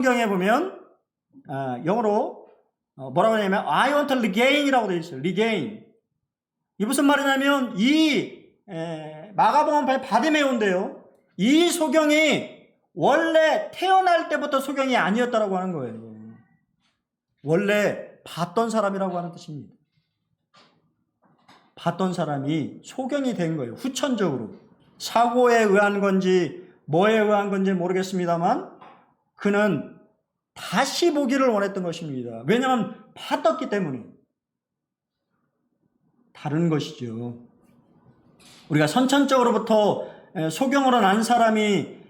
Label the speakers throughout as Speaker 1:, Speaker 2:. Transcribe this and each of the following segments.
Speaker 1: 성경에 보면 영어로 뭐라고 하냐면 I want to regain이라고 되어 있어요. regain. 이 무슨 말이냐면 이 마가복음 바디메오인데요. 이 소경이 원래 태어날 때부터 소경이 아니었다라고 하는 거예요. 원래 봤던 사람이라고 하는 뜻입니다. 봤던 사람이 소경이 된 거예요. 후천적으로. 사고에 의한 건지 뭐에 의한 건지 모르겠습니다만 그는 다시 보기를 원했던 것입니다. 왜냐하면 봤었기 때문에. 다른 것이죠. 우리가 선천적으로부터 소경으로 난 사람이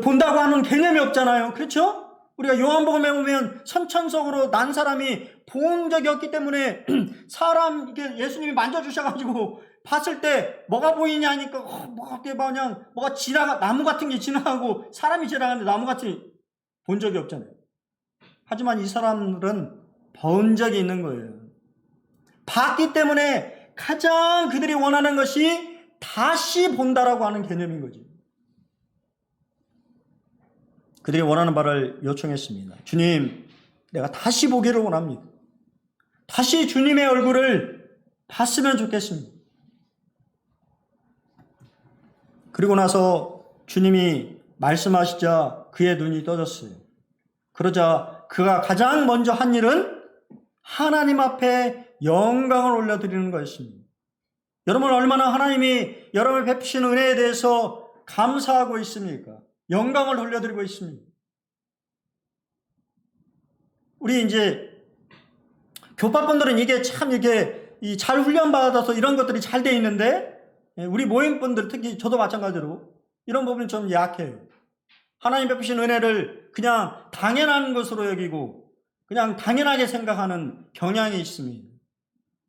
Speaker 1: 본다고 하는 개념이 없잖아요. 그렇죠? 우리가 요한복음에 보면 선천적으로 난 사람이 본 적이 없기 때문에 사람 이렇게 예수님이 만져주셔가지고 봤을 때 뭐가 보이냐 하니까 뭐가 그냥 뭐가 나무 같은 게 지나가고 사람이 지나가는데 나무 같은 본 적이 없잖아요. 하지만 이 사람들은 본 적이 있는 거예요. 봤기 때문에 가장 그들이 원하는 것이 다시 본다라고 하는 개념인 거죠. 그들이 원하는 바를 요청했습니다. 주님, 내가 다시 보기를 원합니다. 다시 주님의 얼굴을 봤으면 좋겠습니다. 그리고 나서 주님이 말씀하시자 그의 눈이 떠졌어요. 그러자 그가 가장 먼저 한 일은 하나님 앞에 영광을 올려드리는 것입니다. 여러분 얼마나 하나님이 여러분을 베푸신 은혜에 대해서 감사하고 있습니까? 영광을 돌려드리고 있습니다. 우리 이제 교파분들은 이게 참 이게 잘 훈련받아서 이런 것들이 잘 돼 있는데 우리 모임분들 특히 저도 마찬가지로 이런 부분이 좀 약해요. 하나님 베푸신 은혜를 그냥 당연한 것으로 여기고 그냥 당연하게 생각하는 경향이 있습니다.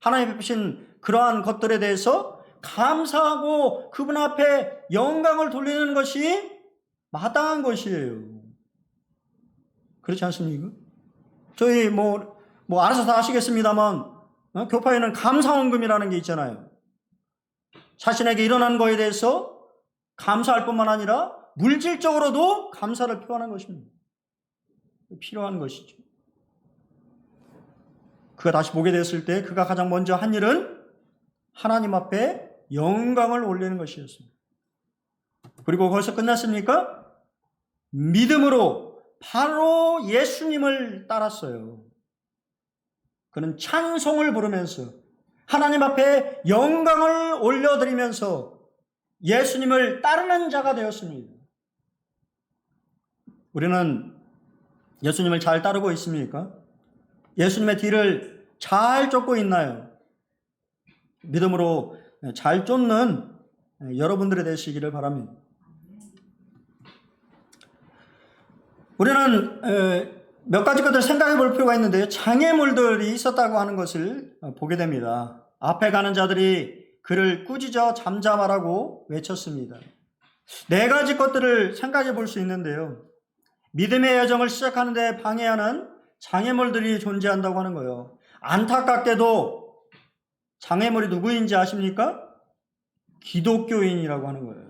Speaker 1: 하나님 베푸신 그러한 것들에 대해서 감사하고 그분 앞에 영광을 돌리는 것이 마땅한 것이에요. 그렇지 않습니까? 저희 뭐 알아서 다 하시겠습니다만 교파에는 감사원금이라는 게 있잖아요. 자신에게 일어난 거에 대해서 감사할 뿐만 아니라 물질적으로도 감사를 표하는 것입니다. 필요한 것이죠. 그가 다시 보게 됐을 때 그가 가장 먼저 한 일은 하나님 앞에 영광을 올리는 것이었습니다. 그리고 거기서 끝났습니까? 믿음으로 바로 예수님을 따랐어요. 그는 찬송을 부르면서 하나님 앞에 영광을 올려드리면서 예수님을 따르는 자가 되었습니다. 우리는 예수님을 잘 따르고 있습니까? 예수님의 뒤를 잘 쫓고 있나요? 믿음으로 잘 쫓는 여러분들이 되시기를 바랍니다. 우리는 몇 가지 것들을 생각해 볼 필요가 있는데요. 장애물들이 있었다고 하는 것을 보게 됩니다. 앞에 가는 자들이 그를 꾸짖어 잠잠하라고 외쳤습니다. 네 가지 것들을 생각해 볼 수 있는데요. 믿음의 여정을 시작하는 데 방해하는 장애물들이 존재한다고 하는 거예요. 안타깝게도 장애물이 누구인지 아십니까? 기독교인이라고 하는 거예요.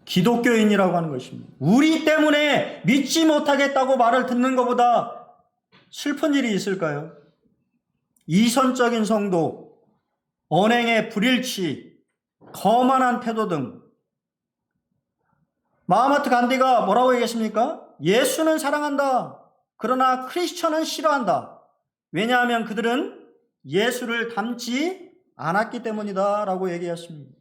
Speaker 1: 기독교인이라고 하는 것입니다. 우리 때문에 믿지 못하겠다고 말을 듣는 것보다 슬픈 일이 있을까요? 이선적인 성도, 언행의 불일치, 거만한 태도 등. 마하마트 간디가 뭐라고 얘기했습니까? 예수는 사랑한다. 그러나 크리스천은 싫어한다. 왜냐하면 그들은 예수를 닮지 않았기 때문이다 라고 얘기했습니다.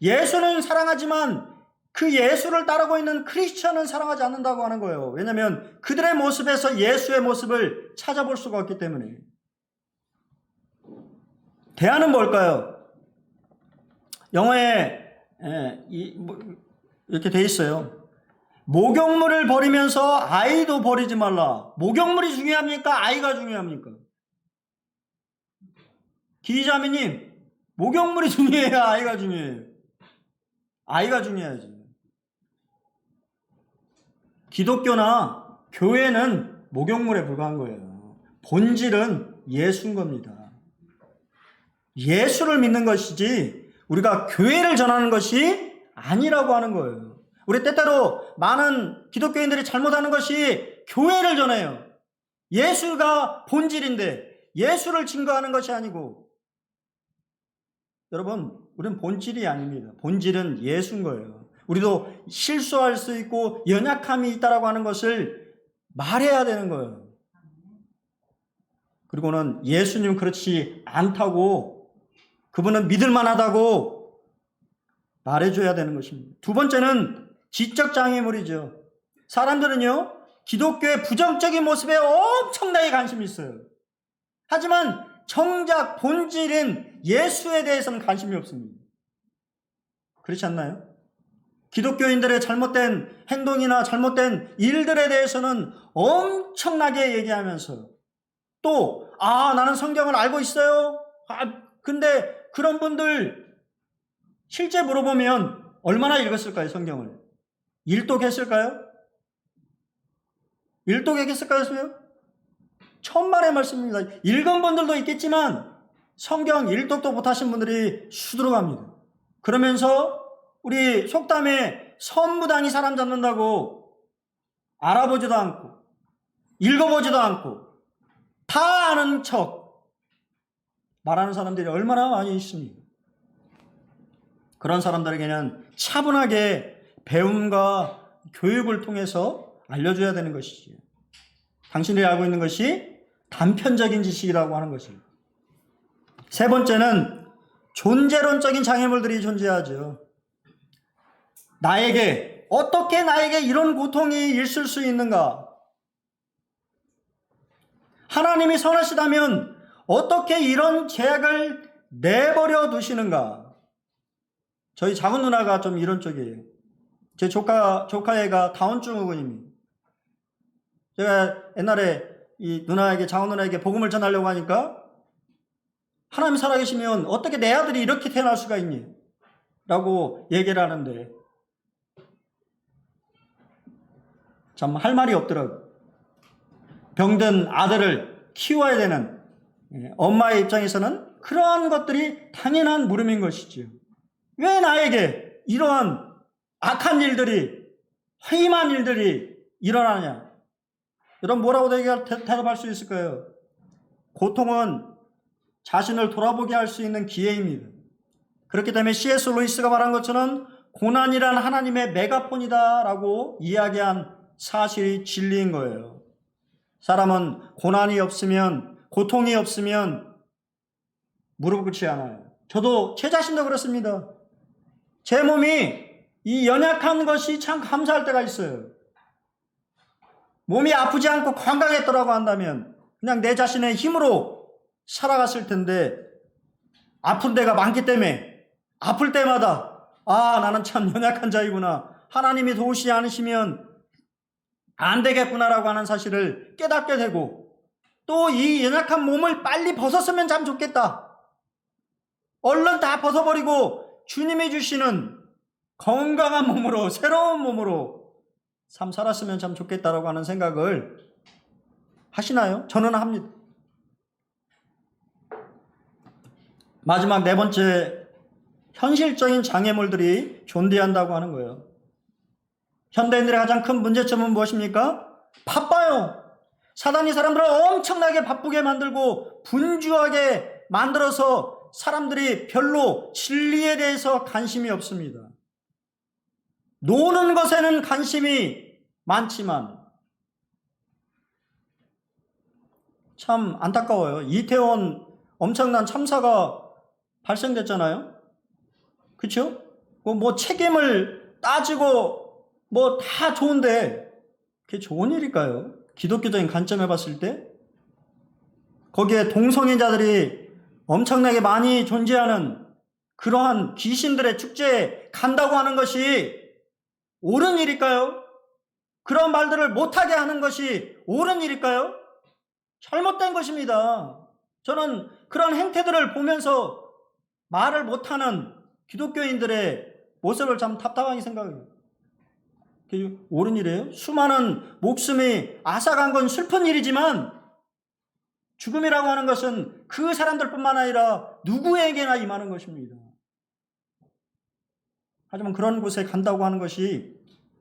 Speaker 1: 예수는 사랑하지만 그 예수를 따르고 있는 크리스천은 사랑하지 않는다고 하는 거예요. 왜냐하면 그들의 모습에서 예수의 모습을 찾아볼 수가 없기 때문에. 대안은 뭘까요? 영어에 이렇게 돼 있어요. 목욕물을 버리면서 아이도 버리지 말라. 목욕물이 중요합니까? 아이가 중요합니까? 기자매님, 목욕물이 중요해요? 아이가 중요해요? 아이가 중요하지. 기독교나 교회는 목욕물에 불과한 거예요. 본질은 예수인 겁니다. 예수를 믿는 것이지 우리가 교회를 전하는 것이 아니라고 하는 거예요. 우리 때때로 많은 기독교인들이 잘못하는 것이 교회를 전해요. 예수가 본질인데 예수를 증거하는 것이 아니고, 여러분, 우리는 본질이 아닙니다. 본질은 예수인 거예요. 우리도 실수할 수 있고 연약함이 있다라고 하는 것을 말해야 되는 거예요. 그리고는 예수님 그렇지 않다고, 그분은 믿을만하다고 말해줘야 되는 것입니다. 두 번째는 지적 장애물이죠. 사람들은요, 기독교의 부정적인 모습에 엄청나게 관심이 있어요. 하지만 정작 본질인 예수에 대해서는 관심이 없습니다. 그렇지 않나요? 기독교인들의 잘못된 행동이나 잘못된 일들에 대해서는 엄청나게 얘기하면서 또, 나는 성경을 알고 있어요. 근데 그런 분들 실제 물어보면 얼마나 읽었을까요, 성경을? 일독했을까요? 일독했을까요? 천만의 말씀입니다. 읽은 분들도 있겠지만 성경 일독도 못하신 분들이 수두룩합니다. 그러면서 우리 속담에 선무당이 사람 잡는다고 알아보지도 않고 읽어보지도 않고 다 아는 척 말하는 사람들이 얼마나 많이 있습니다. 그런 사람들에게는 차분하게 배움과 교육을 통해서 알려줘야 되는 것이지요. 당신들이 알고 있는 것이 단편적인 지식이라고 하는 것입니다. 세 번째는 존재론적인 장애물들이 존재하죠. 어떻게 나에게 이런 고통이 있을 수 있는가? 하나님이 선하시다면 어떻게 이런 죄악을 내버려 두시는가? 저희 작은 누나가 좀 이런 쪽이에요. 제 조카애가 다운증후군입니다. 제가 옛날에 이 누나에게, 작은 누나에게 복음을 전하려고 하니까, 하나님 살아계시면 어떻게 내 아들이 이렇게 태어날 수가 있니? 라고 얘기를 하는데 참 할 말이 없더라고요. 병든 아들을 키워야 되는 엄마의 입장에서는 그러한 것들이 당연한 물음인 것이지요. 왜 나에게 이러한 악한 일들이, 회임한 일들이 일어나냐? 여러분, 뭐라고 대답할 수 있을까요? 고통은 자신을 돌아보게 할 수 있는 기회입니다. 그렇기 때문에 C.S. 루이스가 말한 것처럼 고난이란 하나님의 메가폰이다라고 이야기한 사실이 진리인 거예요. 사람은 고난이 없으면, 고통이 없으면 무릎 꿇지 않아요. 저도 제 자신도 그렇습니다. 제 몸이 이 연약한 것이 참 감사할 때가 있어요. 몸이 아프지 않고 건강했더라고 한다면 그냥 내 자신의 힘으로 살아갔을 텐데, 아픈 데가 많기 때문에 아플 때마다 나는 참 연약한 자이구나, 하나님이 도우시지 않으시면 안 되겠구나라고 하는 사실을 깨닫게 되고, 또 이 연약한 몸을 빨리 벗었으면 참 좋겠다, 얼른 다 벗어버리고 주님이 주시는 건강한 몸으로, 새로운 몸으로 삶 살았으면 참 좋겠다라고 하는 생각을 하시나요? 저는 합니다. 마지막 네 번째, 현실적인 장애물들이 존재한다고 하는 거예요. 현대인들의 가장 큰 문제점은 무엇입니까? 바빠요. 사단이 사람들을 엄청나게 바쁘게 만들고 분주하게 만들어서 사람들이 별로 진리에 대해서 관심이 없습니다. 노는 것에는 관심이 많지만, 참 안타까워요. 이태원 엄청난 참사가 발생됐잖아요. 그렇죠? 뭐 책임을 따지고 뭐 다 좋은데 그게 좋은 일일까요? 기독교적인 관점에 봤을 때 거기에 동성애자들이 엄청나게 많이 존재하는 그러한 귀신들의 축제에 간다고 하는 것이 옳은 일일까요? 그런 말들을 못하게 하는 것이 옳은 일일까요? 잘못된 것입니다. 저는 그런 행태들을 보면서 말을 못하는 기독교인들의 모습을 참 답답하게 생각해요. 그게 옳은 일이에요? 수많은 목숨이 앗아간 건 슬픈 일이지만, 죽음이라고 하는 것은 그 사람들뿐만 아니라 누구에게나 임하는 것입니다. 하지만 그런 곳에 간다고 하는 것이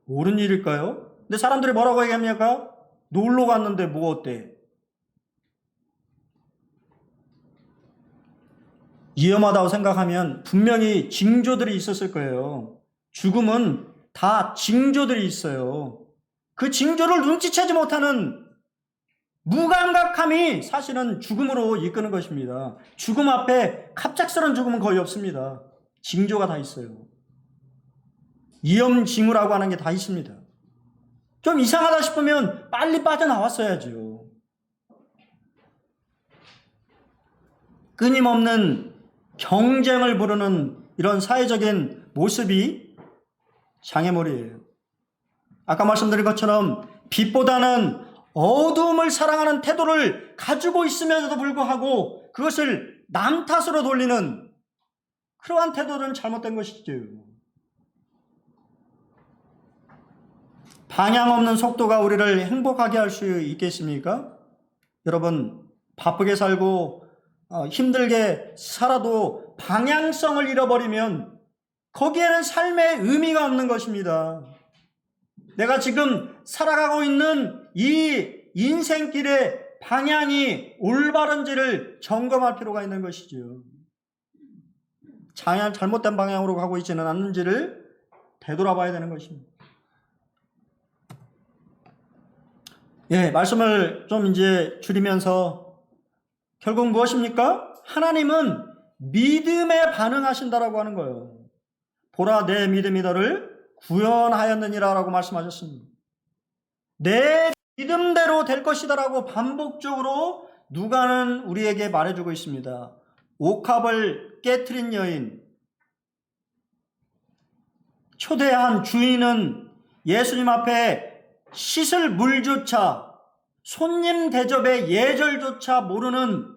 Speaker 1: 옳은 일일까요? 근데 사람들이 뭐라고 얘기합니까? 놀러 갔는데 뭐 어때? 위험하다고 생각하면 분명히 징조들이 있었을 거예요. 죽음은 다 징조들이 있어요. 그 징조를 눈치채지 못하는 무감각함이 사실은 죽음으로 이끄는 것입니다. 죽음 앞에 갑작스러운 죽음은 거의 없습니다. 징조가 다 있어요. 위험징후라고 하는 게 다 있습니다. 좀 이상하다 싶으면 빨리 빠져나왔어야죠. 끊임없는 경쟁을 부르는 이런 사회적인 모습이 장애물이에요. 아까 말씀드린 것처럼 빛보다는 어두움을 사랑하는 태도를 가지고 있음에도 불구하고 그것을 남 탓으로 돌리는 그러한 태도는 잘못된 것이죠. 방향 없는 속도가 우리를 행복하게 할 수 있겠습니까? 여러분, 바쁘게 살고 힘들게 살아도 방향성을 잃어버리면 거기에는 삶의 의미가 없는 것입니다. 내가 지금 살아가고 있는 이 인생길의 방향이 올바른지를 점검할 필요가 있는 것이죠. 잘못된 방향으로 가고 있지는 않는지를 되돌아봐야 되는 것입니다. 예, 말씀을 좀 이제 줄이면서 결국 무엇입니까? 하나님은 믿음에 반응하신다라고 하는 거예요. 보라, 내 믿음이 너를 구원하였느니라라고 말씀하셨습니다. 내 믿음대로 될 것이다라고 반복적으로 누가는 우리에게 말해주고 있습니다. 옥합을 깨트린 여인, 초대한 주인은 예수님 앞에 씻을 물조차, 손님 대접의 예절조차 모르는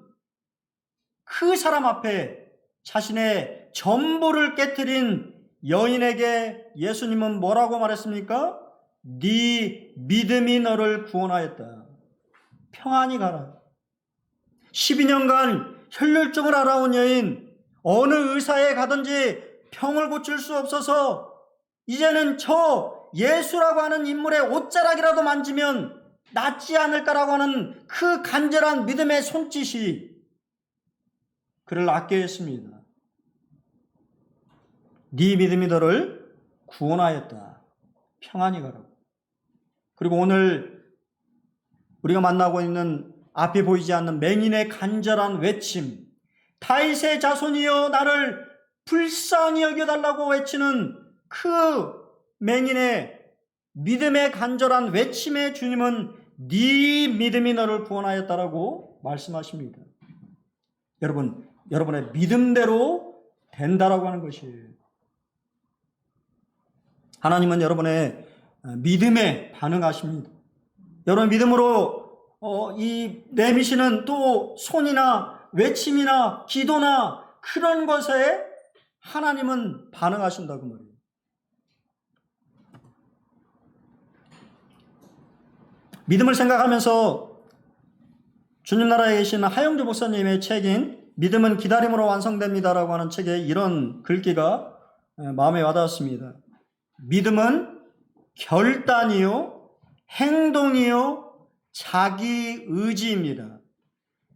Speaker 1: 그 사람 앞에 자신의 전부를 깨트린 여인에게 예수님은 뭐라고 말했습니까? 네 믿음이 너를 구원하였다. 평안히 가라. 12년간 혈류증을 앓아온 여인, 어느 의사에 가든지 병을 고칠 수 없어서 이제는 저 예수라고 하는 인물의 옷자락이라도 만지면 낫지 않을까라고 하는 그 간절한 믿음의 손짓이 그를 낫게 했습니다. 네 믿음이 너를 구원하였다. 평안히 가라고. 그리고 오늘 우리가 만나고 있는 앞에 보이지 않는 맹인의 간절한 외침, 다윗의 자손이여 나를 불쌍히 여겨달라고 외치는 그 맹인의 믿음의 간절한 외침에 주님은 네 믿음이 너를 구원하였다라고 말씀하십니다. 여러분, 여러분의 믿음대로 된다라고 하는 것이에요. 하나님은 여러분의 믿음에 반응하십니다. 여러분 믿음으로 내미시는 또 손이나 외침이나 기도나 그런 것에 하나님은 반응하신다고 말이에요. 믿음을 생각하면서 주님 나라에 계신 하영주 목사님의 책인 믿음은 기다림으로 완성됩니다라고 하는 책에 이런 글귀가 마음에 와닿았습니다. 믿음은 결단이요, 행동이요, 자기 의지입니다.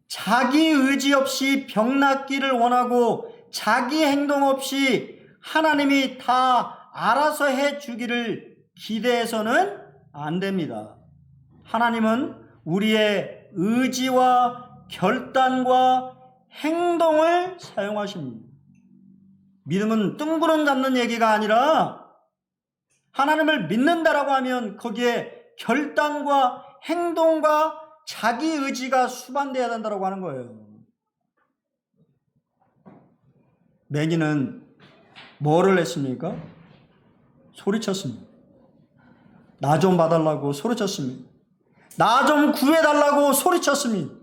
Speaker 1: 자기 의지 없이 병 낫기를 원하고 자기 행동 없이 하나님이 다 알아서 해주기를 기대해서는 안 됩니다. 하나님은 우리의 의지와 결단과 행동을 사용하십니다. 믿음은 뜬구름 잡는 얘기가 아니라 하나님을 믿는다라고 하면 거기에 결단과 행동과 자기 의지가 수반되어야 된다고 하는 거예요. 맹인은 뭐를 했습니까? 소리쳤습니다. 나 좀 봐달라고 소리쳤습니다. 나 좀 구해달라고 소리쳤습니다.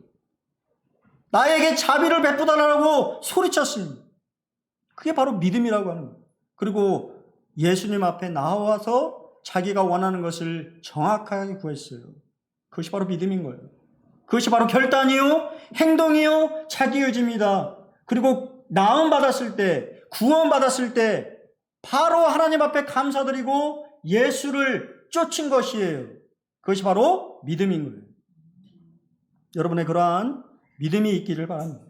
Speaker 1: 나에게 자비를 베푸달라고 소리쳤습니다. 그게 바로 믿음이라고 하는 거예요. 그리고 예수님 앞에 나와서 자기가 원하는 것을 정확하게 구했어요. 그것이 바로 믿음인 거예요. 그것이 바로 결단이요, 행동이요, 자기 의지입니다. 그리고 나음 받았을 때, 구원 받았을 때 바로 하나님 앞에 감사드리고 예수를 쫓은 것이에요. 그것이 바로 믿음인 거예요. 여러분의 그러한 믿음이 있기를 바랍니다.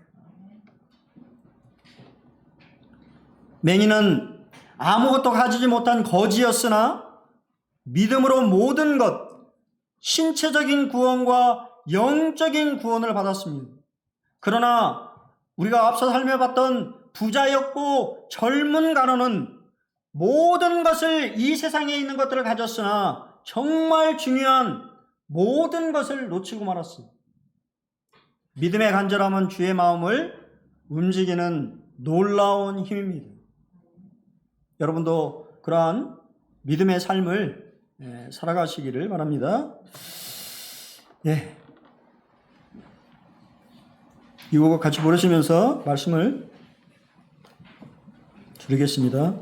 Speaker 1: 맹인은 아무것도 가지지 못한 거지였으나 믿음으로 모든 것, 신체적인 구원과 영적인 구원을 받았습니다. 그러나 우리가 앞서 살펴봤던 부자였고 젊은 간호는 모든 것을, 이 세상에 있는 것들을 가졌으나 정말 중요한 모든 것을 놓치고 말았어요. 믿음의 간절함은 주의 마음을 움직이는 놀라운 힘입니다. 여러분도 그러한 믿음의 삶을 살아가시기를 바랍니다. 예. 이 곡을 같이 부르시면서 말씀을 드리겠습니다.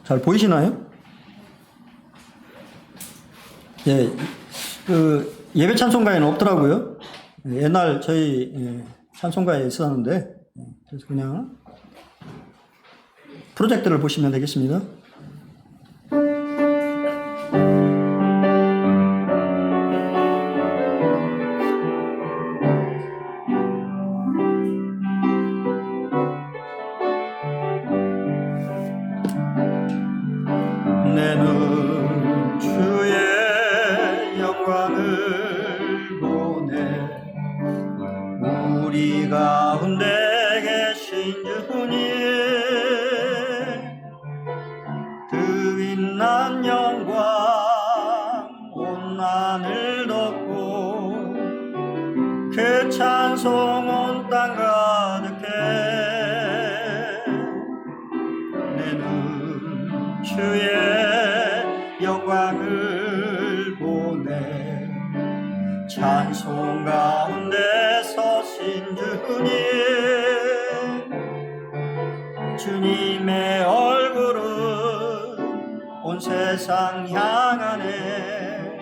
Speaker 1: 잘 보이시나요? 예, 예배 찬송가에는 없더라고요. 옛날 저희 찬송가에 있었는데, 그래서 그냥 프로젝트를 보시면 되겠습니다. 내 눈 주의 영광을 보네. 우리 가운데 계신 주님, 그 빛난 영광 온 하늘 덮고 그 찬송 온 땅 가득해. 내 눈 주의 영광을 보네. 찬송 가운데 서신 주님, 주님의 얼굴은 온 세상 향하네.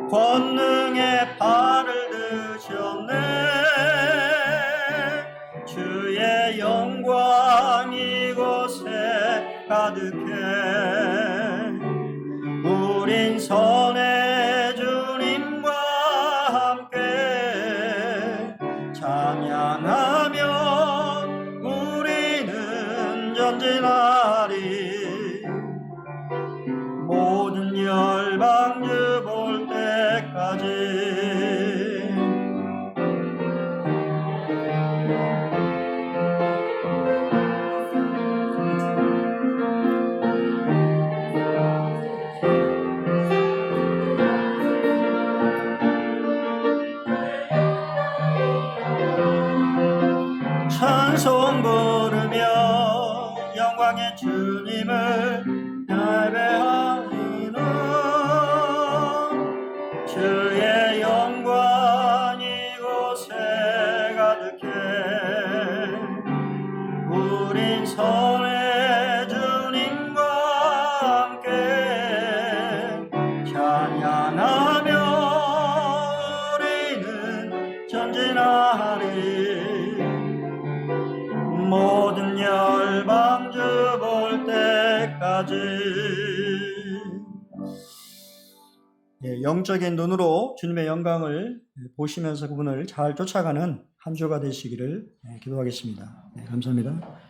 Speaker 1: 권능의 발을 드셨네. 주의 영광 이곳에 가득해. 우린 선의 주님과 함께 찬양하며 우리는 전진하리. 모든 열방주 볼 때까지. 찬송 부르며 영광의 주님을 예배하리라. 주의 영광 이곳에 가득해. 우린 선의 주님과 함께 찬양하며 우리는 전진하리. 모든 열방주 볼 때까지. 영적인 눈으로 주님의 영광을 보시면서 그분을 잘 쫓아가는 한 주가 되시기를 기도하겠습니다. 감사합니다.